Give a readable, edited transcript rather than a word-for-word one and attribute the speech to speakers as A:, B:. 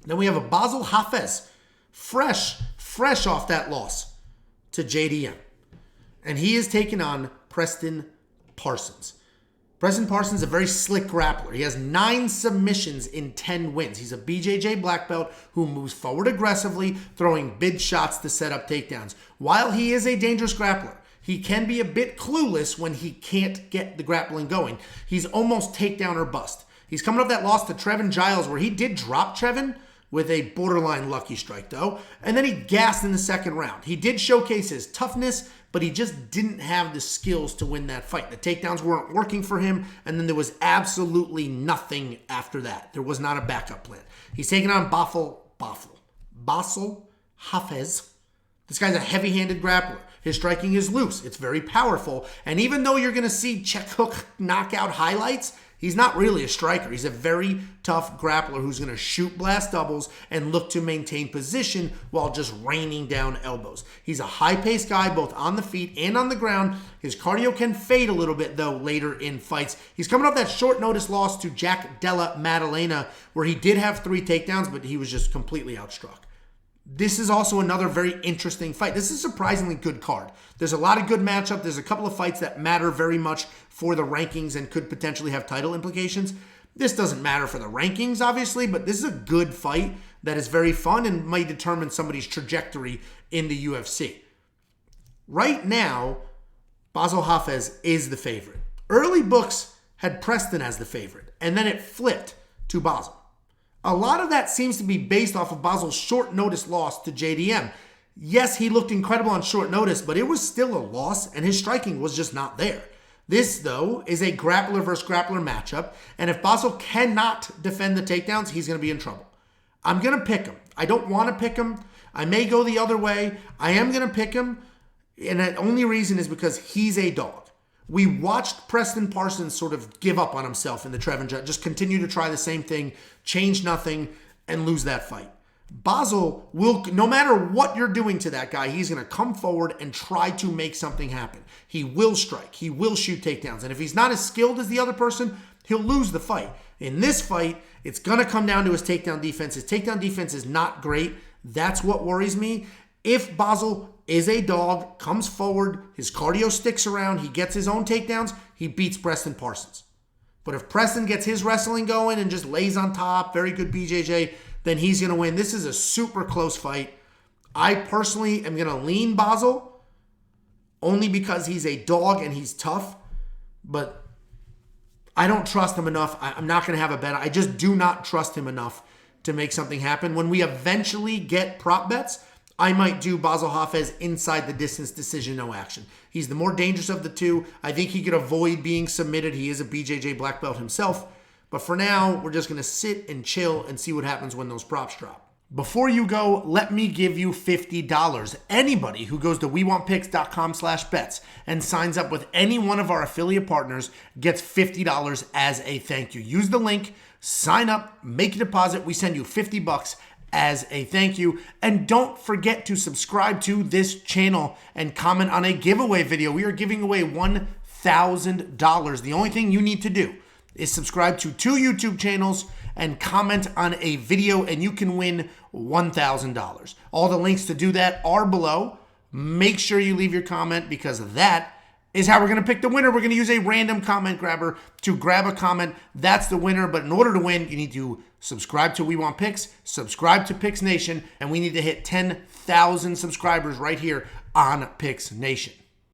A: Then we have a Bassil Hafez, fresh off that loss to JDM. And he is taking on Preston Parsons. Preston Parsons is a very slick grappler. He has 9 submissions in 10 wins. He's a BJJ black belt who moves forward aggressively, throwing big shots to set up takedowns. While he is a dangerous grappler, he can be a bit clueless when he can't get the grappling going. He's almost takedown or bust. He's coming off that loss to Trevin Giles where he did drop Trevin with a borderline lucky strike though, and then he gassed in the second round. He did showcase his toughness, but he just didn't have the skills to win that fight. The takedowns weren't working for him, and then there was absolutely nothing after that. There was not a backup plan. He's taking on Bassil Hafez. This guy's a heavy-handed grappler. His striking is loose. It's very powerful, and even though you're going to see check hook knockout highlights, he's not really a striker. He's a very tough grappler who's going to shoot blast doubles and look to maintain position while just raining down elbows. He's a high-paced guy both on the feet and on the ground. His cardio can fade a little bit, though, later in fights. He's coming off that short notice loss to Jack Della Maddalena, where he did have 3 takedowns, but he was just completely outstruck. This is also another very interesting fight. This is a surprisingly good card. There's a lot of good matchup. There's a couple of fights that matter very much for the rankings and could potentially have title implications. This doesn't matter for the rankings, obviously, but this is a good fight that is very fun and might determine somebody's trajectory in the UFC. Right now, Bassil Hafez is the favorite. Early books had Preston as the favorite, and then it flipped to Bassil. A lot of that seems to be based off of Bassil's short notice loss to JDM. Yes, he looked incredible on short notice, but it was still a loss, and his striking was just not there. This, though, is a grappler versus grappler matchup, and if Bassil cannot defend the takedowns, he's going to be in trouble. I'm going to pick him. I don't want to pick him. I may go the other way. I am going to pick him, and the only reason is because he's a dog. We watched Preston Parsons sort of give up on himself in the Trevin Giles, just continue to try the same thing, change nothing, and lose that fight. Bassil will, no matter what you're doing to that guy, he's going to come forward and try to make something happen. He will strike. He will shoot takedowns. And if he's not as skilled as the other person, he'll lose the fight. In this fight, it's going to come down to his takedown defense. His takedown defense is not great. That's what worries me. If Bassil is a dog, comes forward, his cardio sticks around, he gets his own takedowns, he beats Preston Parsons. But if Preston gets his wrestling going and just lays on top, very good BJJ, then he's going to win. This is a super close fight. I personally am going to lean Bassil only because he's a dog and he's tough, but I don't trust him enough. I'm not going to have a bet. I just do not trust him enough to make something happen. When we eventually get prop bets, I might do Bassil Hafez inside the distance decision, no action. He's the more dangerous of the two. I think he could avoid being submitted. He is a BJJ black belt himself. But for now, we're just going to sit and chill and see what happens when those props drop. Before you go, let me give you $50. Anybody who goes to WeWantPicks.com/bets and signs up with any one of our affiliate partners gets $50 as a thank you. Use the link, sign up, make a deposit. We send you $50 as a thank you. And don't forget to subscribe to this channel and comment on a giveaway video. We are giving away $1,000. The only thing you need to do is subscribe to 2 YouTube channels and comment on a video, and you can win $1,000. All the links to do that are below. Make sure you leave your comment because that is how we're going to pick the winner. We're going to use a random comment grabber to grab a comment. That's the winner. But in order to win, you need to subscribe to We Want Picks, subscribe to Picks Nation, and we need to hit 10,000 subscribers right here on Picks Nation.